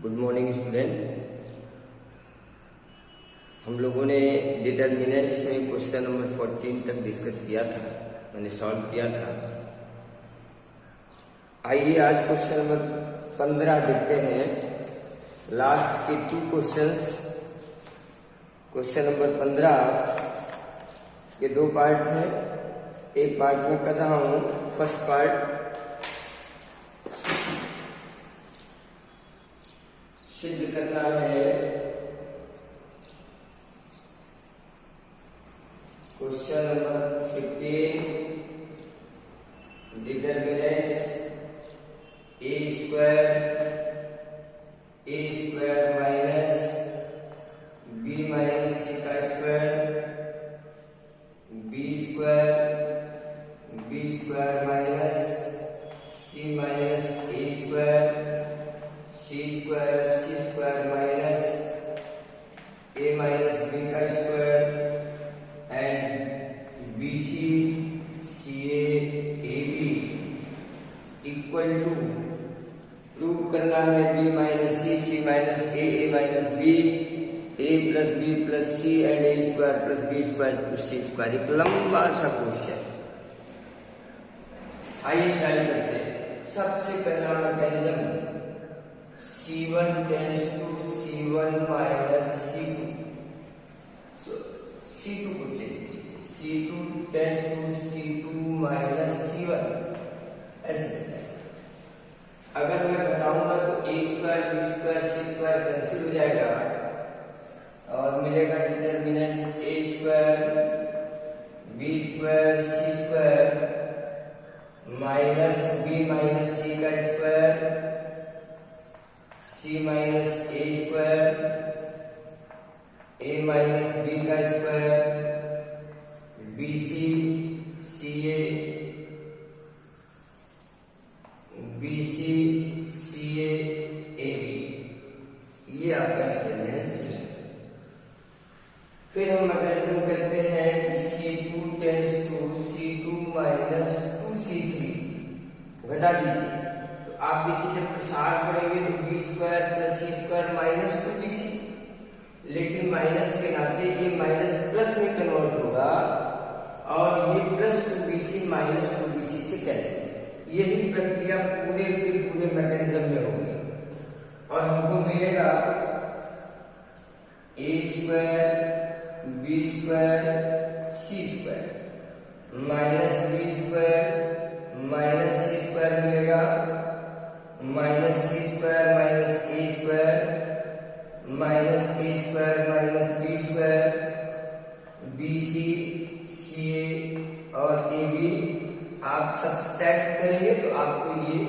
Good morning student. हम लोगों ने डिटर्मिनेंट्स में क्वेश्चन नंबर 14 तक डिस्कस किया था, मैंने सॉल्व किया था। आइए आज क्वेश्चन नंबर 15 देखते हैं। लास्ट के 2 क्वेश्चंस, क्वेश्चन नंबर 15 के 2 पार्ट हैं। एक पार्ट में कर रहा हूं। फर्स्ट पार्ट सिद्ध करना है question number 15 determinants a square minus b minus c का square b square minus c minus a square c square minus a minus b का square and bc ca ab equal to prove करना है b minus c minus a minus b a plus b plus c and a square plus b square plus c square. एक लंबा सा question. आइए try करते हैं। सबसे पहला mechanism C1 tends to C1 minus C2। So C2 को check कीजिए। C2 tends to C2 minus C1 ऐसे बताइए। अगर मैं बताऊंगा तो a square b square c square cancel हो जाएगा और मिलेगा determinants a square b square c square minus b minus c का square c minus a square a minus b का स्क्वायर bc ca ab ये आपका डिटर्मिनेंट्स है। फिर हम मैकेनिज्म करते हैं कि C2 tends to C2 minus 2C3 घटा दीजिए। तो आप देखिए जब प्रसार करेंगे तो b square plus c square minus 2bc, लेकिन माइनस के नाते ये माइनस प्लस में कन्वर्ट होगा और ये प्लस 2bc माइनस 2bc से कैंसिल। यही प्रक्रिया पूरे के पूरे मैकेनिज्म में होगी और हमको मिलेगा a square b square c square minus b square minus c square मिलेगा minus c square minus a square minus a square minus b square bc ca और ab आप सब्सट्रैक्ट करेंगे तो आपको ये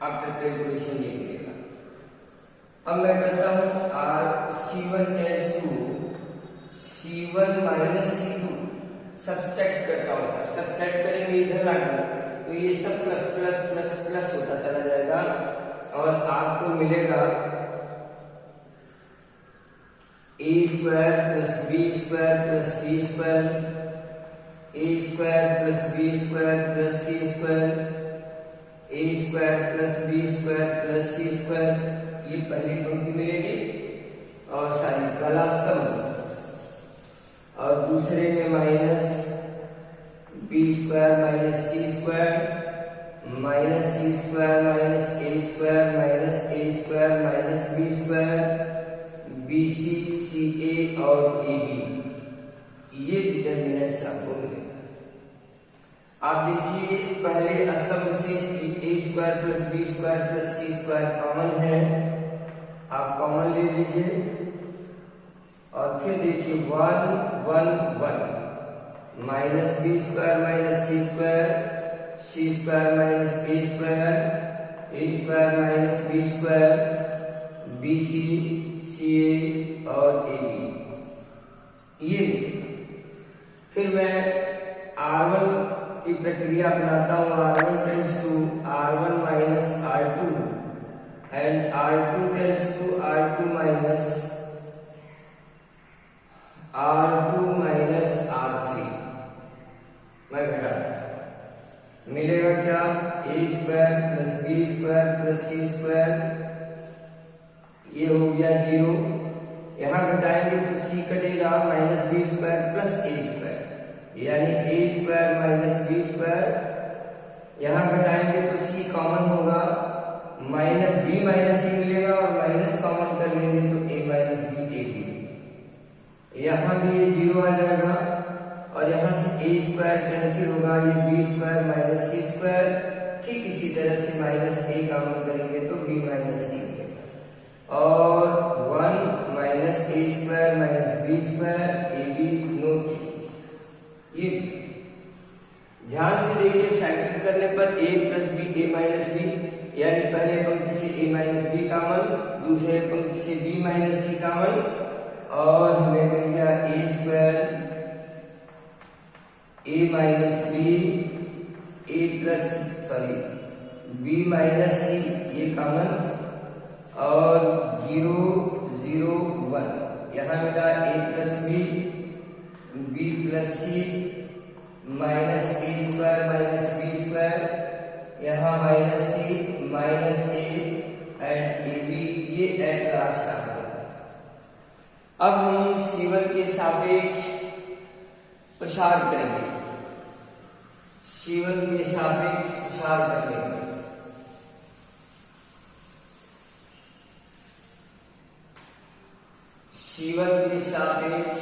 आफ्टर कैलकुलेशन ये मिलेगा। अब मैं करता हूं C1 tends to C1 minus C2 subtract करता हूं। सब्सट्रैक्ट करेंगे इधर लाकर तो ये सब प्लस प्लस प्लस प्लस होता चला जाएगा और आपको मिलेगा a square plus b square plus c square a square plus b square plus c square a square plus b square plus c square. ये पहली पंक्ति मिलेगी और सारी पहला स्तंभ, और दूसरे में minus b square minus c square minus c square minus a square minus a square minus b square bc ca और ab। ये डिटर्मिनेंट्स आपको मिलेगा। आप देखिए पहले स्तंभ से a square plus b square plus c square common है, आप कॉमन ले लीजिए और फिर देखिए 1 1 1 minus b square minus c square minus a square minus b square bc ca और ab। ये फिर मैं R1 की प्रक्रिया अपनाता हूं। R1 tends to R1 minus R2 and R2 tends to R2 minus R3। मैं घटा मिलेगा क्या a square plus b square plus c square ये हो गया 0। यहाँ घटाएंगे तो c कटेगा minus B square plus a square, यानी a square minus B square. यहाँ घटाएंगे तो c कॉमन होगा, माइनस बी माइनस ए मिलेगा और माइनस कॉमन कर लेंगे तो a minus B A B. यहाँ भी ये 0 आ जाएगा और यहाँ से a स्क्वायर कैंसिल होगा, ये बी स्क्वायर माइनस सी स्क्वायर। ठीक इसी तरह से माइनस a कॉमन करेंगे तो b माइनस सी और 1 minus A square minus B square a b no change. ये ध्यान से देखिए, फैक्टर करने पर a plus b a minus b, यानी पहले पंक्ति से a माइनस बी कॉमन, दूसरे पंक्ति से b माइनस सी कॉमन और हमें मिल गया a square a minus B A plus B minus C ये कॉमन और 0 0 1 यहाँ मिला a plus B B plus C minus A square minus B square, यहाँ minus C minus A and A B, ये एट लास्ट आ गया। अब हम C1 के सापेक्ष प्रसार करेंगे, C1 के सापेक्ष प्रसार करेंगे। C1 के सापेक्ष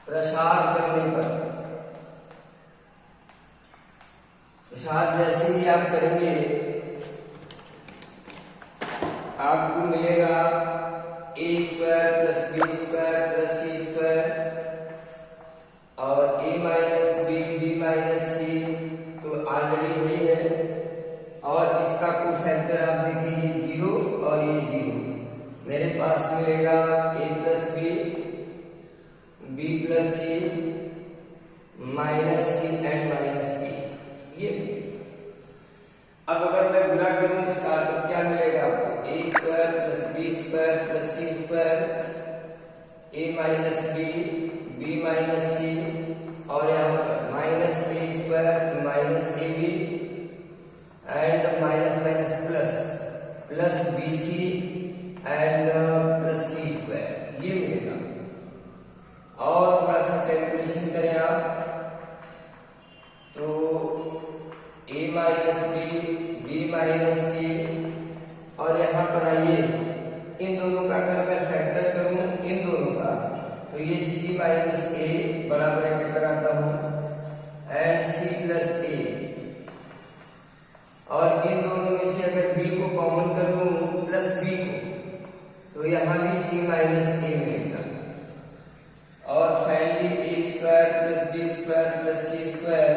प्रसार करने पर, प्रसार जैसे ही आप करेंगे आपको मिलेगा a square plus B square plus C square और a minus B B minus सी तो ऑलरेडी वही है और इसका कोई फैक्टर आप देखिए 0 और ये 0। मेरे पास मिलेगा a plus B B plus C minus C and minus A. ये अब अगर मैं गुणा करूं इसका तो क्या मिलेगा आपको, a square plus B square plus C square a minus B minus सी और यहाँ पर minus A square minus A B and minus minus plus plus B C and plus C square, ये मिलेगा। और थोड़ा सा कैलकुलेशन करें आप तो a माइनस बी माइनस सी और यहाँ पर आइए इन दोनों का अगर मैं फैक्टर करूं इन दोनों का तो ये c माइनस ए बड़ा ब्रैकेट लगाता हूं एंड c प्लस ए और इन दोनों में से अगर b को कॉमन कर लूं प्लस b को तो यहाँ भी c माइनस ए मिलेगा और finally a square plus B square plus C square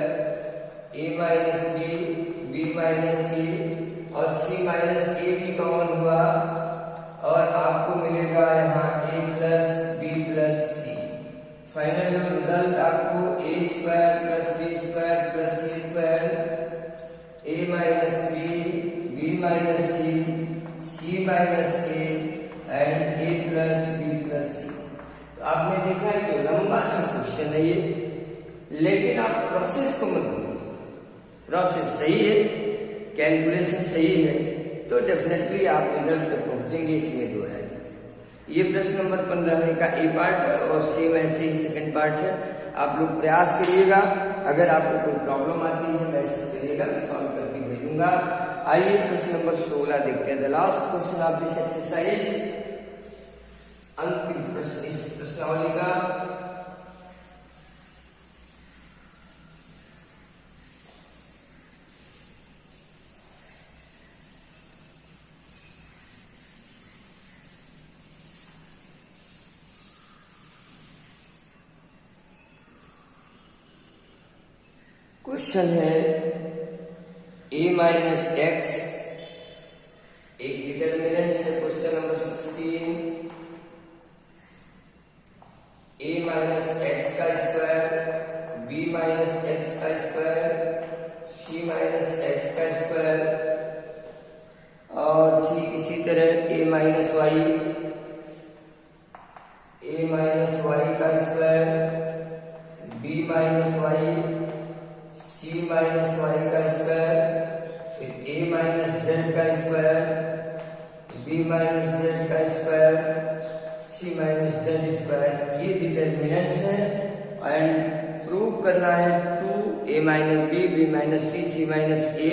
a minus B minus सी और c माइनस ए भी कॉमन हुआ और आपको मिलेगा यहाँ a plus B plus C. Final result आपको a square plus B square plus C square a minus B minus C minus A and a plus B plus C. आपने देखा है कि लंबा सा क्वेश्चन है ये, लेकिन आप प्रोसेस को मत भूलिए। प्रोसेस सही है, कैलकुलेशन सही है तो डेफिनेटली आप रिजल्ट तक पहुंचेंगे, इसमें दो राय। ये प्रश्न नंबर 15 का ए पार्ट है और सेम ऐसे ही सेकंड पार्ट है। आप लोग प्रयास करिएगा, अगर आपको कोई प्रॉब्लम आती है मैसेज करिएगा, मैं सॉल्व करके भेजूंगा। आइए प्रश्न नंबर 16 देखते हैं। The last question of this exercise, अंतिम प्रश्न इस प्रश्नावली का। क्वेश्चन है a माइनस एक्स, एक डिटर्मिनेंट है question number 16। a minus x का स्क्वायर b माइनस एक्स का स्क्वायर c माइनस एक्स का स्क्वायर और ठीक इसी तरह a माइनस वाई का square b minus y c minus Y का स्क्वायर फिर a minus z minus Z का square c minus z square, ये डिटर्मिनेंट्स है एंड प्रूव करना है two a minus B B minus C minus a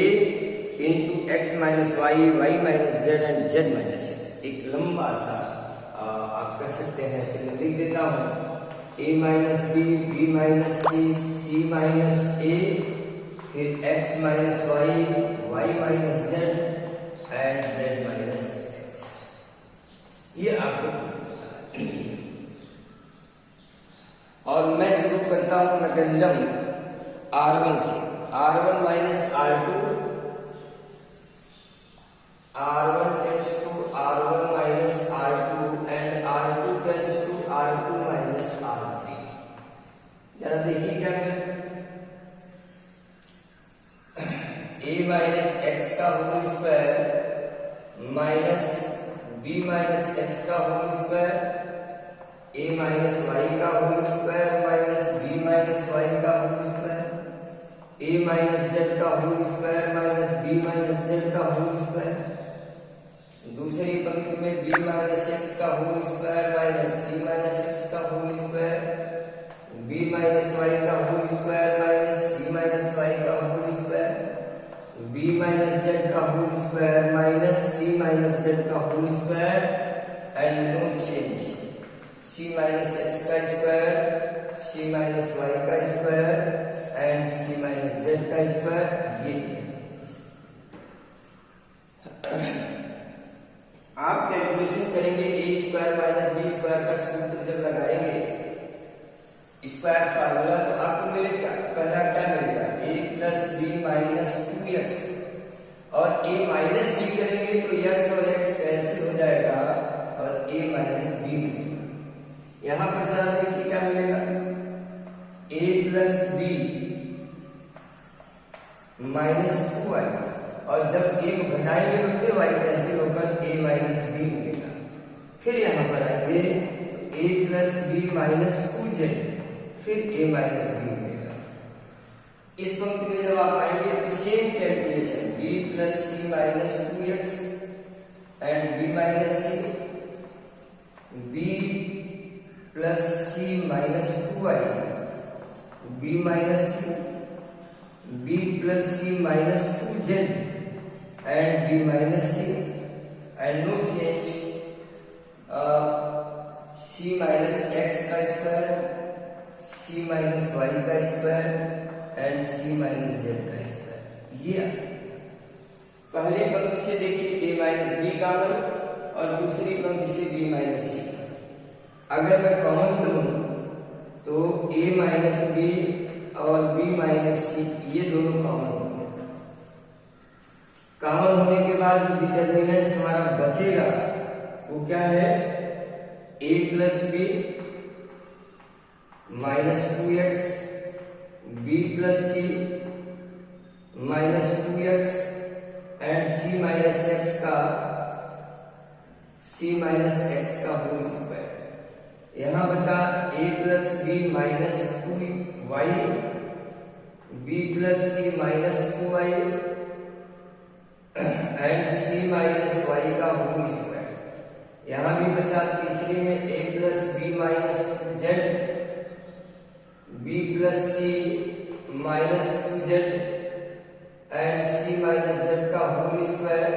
into x minus y y minus z and z minus x. एक लंबा सा आप कर सकते हैं, ऐसे मैं लिख देता हूँ a minus B B minus C minus a फिर x minus y y minus z and z minus x. ये आपको और मैं शुरू करता हूं मैकेनिज्म R1 से। R1 minus R2, R1 tends to R1 minus R2 and R2 tends to R2 minus R3। जरा देखिए क्या है, a माइनस एक्स का whole square minus B minus x का whole square a minus Y का whole square minus B minus Y का whole square a minus Z का whole square minus B minus Z का whole square. दूसरी पंक्ति में b minus x का whole square minus सी minus x का whole square b minus Y का whole square minus सी minus Y का whole square b minus Z का whole square minus सी minus Z का whole square and no change c minus x का square c minus Y का square and c minus Z का square. ये आप calculation करेंगे a square minus B square का सूत्र जब लगाएंगे स्क्वायर फार्मूला तो आपको मिलेगा, पहला क्या मिलेगा ए प्लस बी माइनस 2x और a माइनस बी करेंगे तो x और x कैंसिल हो जाएगा और a माइनस बी मिलेगा। यहां पर जरा देखिए क्या मिलेगा a plus B minus 2y और जब a को घटाएंगे तो फिर y कैंसिल होकर a माइनस बी मिलेगा। फिर यहां पर आएंगे a plus B minus 2z फिर a माइनस बी मिलेगा। इस पंक्ति में जब आप आएंगे तो same calculation b plus C minus 2x and b minus c b plus C minus 2y b minus c b plus C minus 2z and b minus C and no change c minus x का square c minus Y का square and c minus Z का square. ये पहले पंक्ति से देखिए a minus B common और दूसरी पंक्ति से b माइनस सी। अगर मैं कॉमन लूं तो a माइनस बी और b माइनस सी ये दोनों कॉमन होंगे। कॉमन होने के बाद जो डिटर्मिनेंट्स हमारा बचेगा वो क्या है a plus B minus 2x b plus C minus 2x and c minus x का होल स्क्वायर। यहां बचा a plus B minus 2y b plus C minus 2y and c minus Y का whole square. यहां भी बचा तीसरे में a plus B minus 2z b plus C minus 2z and c minus Z का whole square.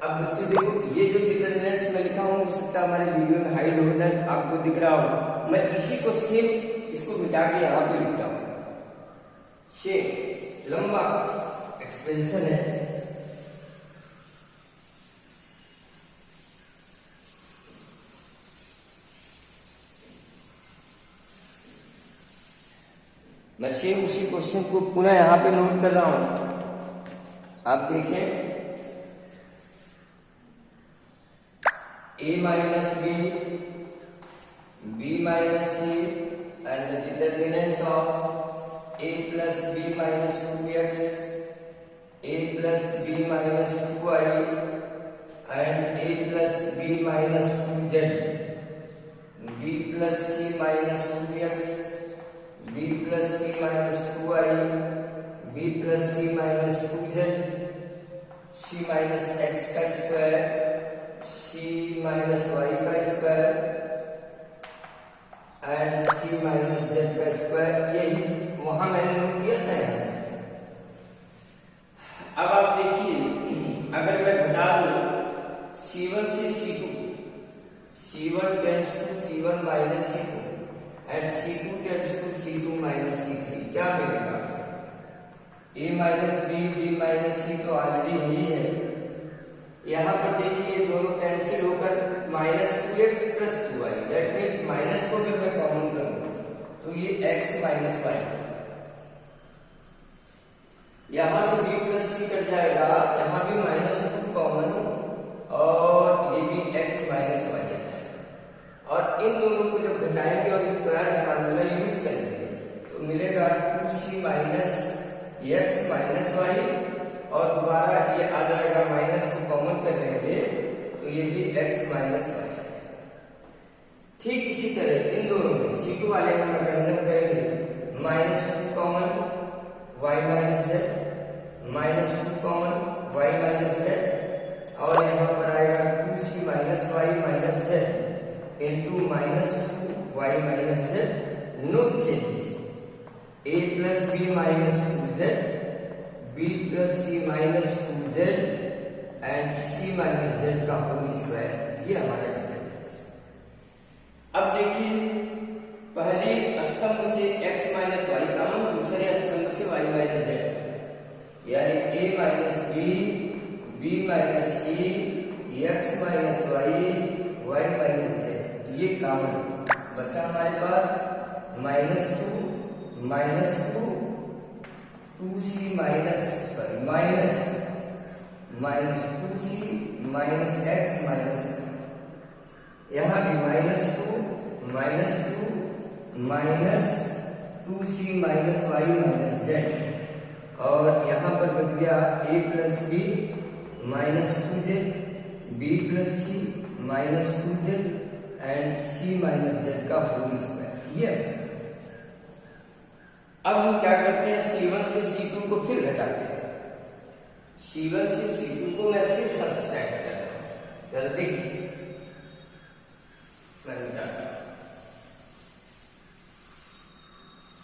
अब बच्चों देखो ये जो डिटर्मिनेंट्स मैं लिखा हूं हो सकता है हमारे वीडियो में हाइड होना आपको दिख रहा हो, मैं इसी को सेम इसको मिटा के यहां पे लिखता हूं। सेम लंबा एक्सपेंशन है। मैं सेम उसी क्वेश्चन को पुनः यहां पे नोट कर रहा हूं। आप देखें a minus B b minus C and the determinants of a plus B minus 2x a plus B minus 2y and a plus B minus 2z b plus C minus 2x b plus C minus 2y b plus C minus 2z c minus x का square c a minus B B minus सी तो already ही है। यहाँ पर देखिए ये दोनों cancel होकर minus 2x plus 2y, that means minus को अगर मैं कॉमन करूं तो ये x माइनस y, यहां से b प्लस सी कट जाएगा, यहाँ भी माइनस 2 कॉमन और ये भी x माइनस y है। और इन दोनों को जब घटाएंगे और स्क्वायर फार्मूला यूज करेंगे तो मिलेगा 2c minus x minus y, और दोबारा ये आ जाएगा माइनस को कॉमन कर लेंगे तो ये भी x माइनस y। ठीक इसी तरह इन दोनों में C2 वाले में कंडक्ट करेंगे minus 2 common y minus z, minus 2 common y minus z, और यहाँ पर आएगा 2c minus y minus z into minus 2 y minus z, no changes, a plus b minus 2z, b plus c minus 2z and c minus z का whole square, ये हमारा difference. अब देखिए पहले स्तंभ से x माइनस y कॉमन, दूसरे स्तंभ से y माइनस z, यानी a minus b b minus c x minus y minus z, ये कॉमन बचा हमारे पास minus 2 2c minus 2c minus x minus, यहाँ भी minus 2 minus 2c minus y minus z, और यहाँ पर बच गया a plus b minus 2z, b plus c minus 2z and c minus z का होल स्क्वायर। ये अब हम क्या करते हैं, C1 से C2 को फिर घटाते हैं, C1 से C2 को मैं फिर सब्सट्रैक्ट कर रहा हूं, जरा देखिए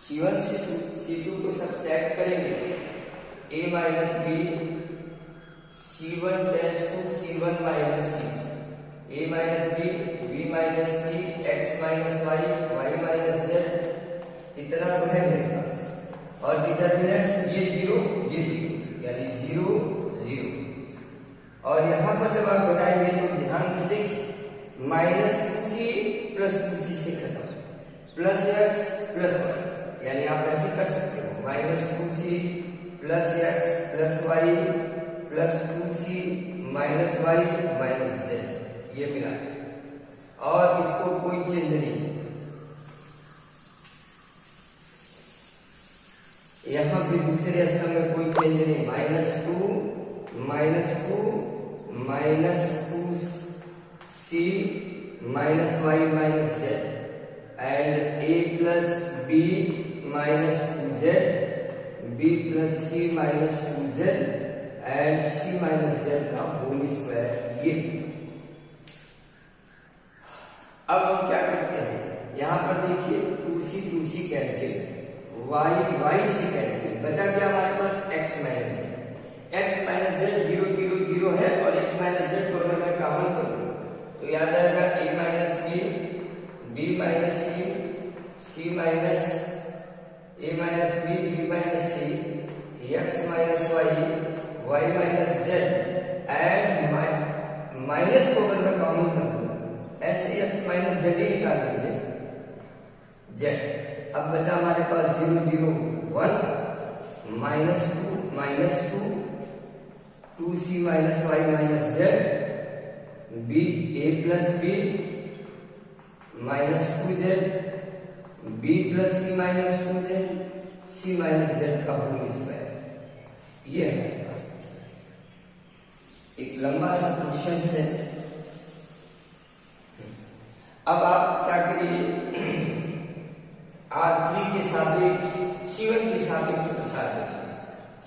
C1 से C2 को सब्सट्रैक्ट करेंगे, a minus b, C1 tends to C1 minus c, a minus b b minus c x minus y minus z, इतना तो है मेरे पास, और डिटर्मिनेंट्स ये 0 यानी 0 0, और यहाँ पर जब आप बताएंगे तो ध्यान से देखिए माइनस 2c प्लस 2c से खत्म, प्लस x प्लस y, यानी आप ऐसे कर सकते हो minus 2c plus x plus y plus 2c minus y minus z, ये मिला, और इसको कोई चेंज नहीं, यहाँ पे दूसरे स्तंभ में कोई चेंज नहीं, minus 2 minus 2c minus y minus z and a plus b minus 2z, b plus c minus 2z and c minus z का होल स्क्वायर, ये। अब हम क्या करते हैं, यहाँ पर देखिए 2c कैंसिल, y से कैंसिल, बचा क्या हमारे पास x माइनस z 0 0 0 है, और x माइनस z को अगर मैं कॉमन करूं तो याद आएगा a minus b minus c minus a minus b minus c x minus y minus z and minus को अगर मैं कॉमन करूं ऐसे x माइनस z ही निकाल लीजिए z। अब बचा हमारे पास 0 0 1 minus 2 2c minus y minus z, b a plus b minus 2z, b plus c minus 2z, c minus z का होल स्क्वायर, ये है एक लंबा सा क्वेश्चन है। अब आप क्या करिए, R3 के सापेक्ष C1 के सापेक्ष प्रसार करेंगे,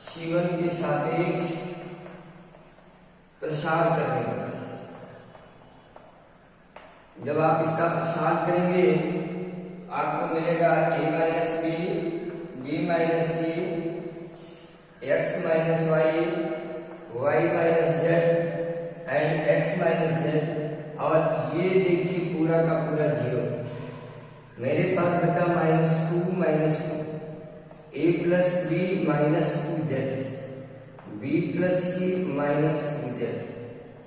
C1 के सापेक्ष प्रसार करने पर जब आप इसका प्रसार करेंगे आपको मिलेगा a minus b minus c x minus y minus z and x minus z, और ये देखिए पूरा का पूरा 0, मेरे पास बचा -2 -2 A plus B minus 2z, B plus C minus 2z,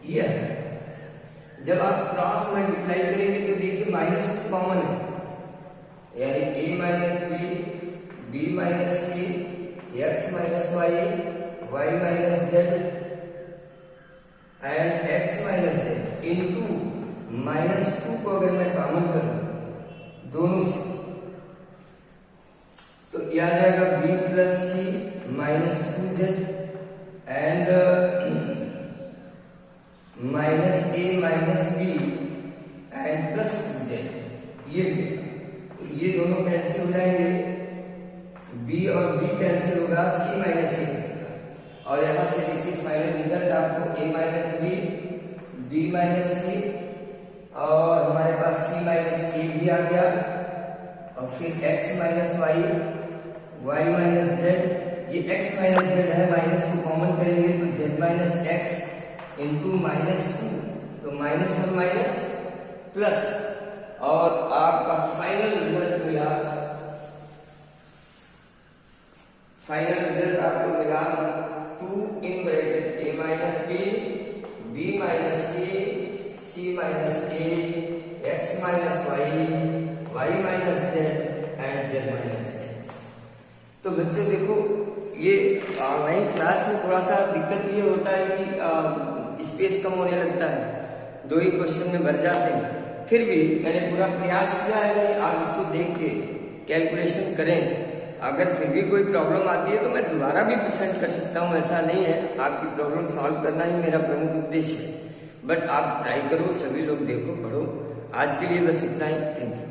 ये है। जब आप क्रॉस मल्टीप्लाई करेंगे तो देखिए माइनस कॉमन है, यानी a minus B minus c, x minus y, y minus z and x minus z into -2 को अगर मैं कॉमन करूं दोनों से तो यह आ जाएगा b plus C minus 2z and minus a minus B and plus 2z, ये दोनों कैंसिल हो जाएंगे, b और b कैंसिल होगा, c माइनस a और यहां से देखिए फाइनल रिजल्ट आपको a minus B, b minus सी और हमारे पास c माइनस a भी आ गया और फिर x minus y, y minus z, ये x माइनस जेड है, माइनस को कॉमन करेंगे तो z माइनस एक्स इंटू -2, तो माइनस और माइनस प्लस और आपका फाइनल रिजल्ट मिला, फाइनल रिजल्ट आपको मिला 2 in bracket a minus B, b minus c, c minus a, x minus y, y minus z and z minus x. तो बच्चों देखो ये ऑनलाइन क्लास में थोड़ा सा दिक्कत ये होता है कि स्पेस कम होने लगता है, 2 ही क्वेश्चन में भर जाते हैं। फिर भी मैंने पूरा प्रयास किया है कि आप इसको देख के कैलकुलेशन करें। अगर फिर भी कोई प्रॉब्लम आती है तो मैं दोबारा भी प्रेजेंट कर सकता हूं, ऐसा नहीं है। आपकी प्रॉब्लम सॉल्व करना ही मेरा प्रमुख उद्देश्य है, बट आप ट्राई करो, सभी लोग देखो, पढ़ो। आज के लिए बस इतना ही, थैंक यू।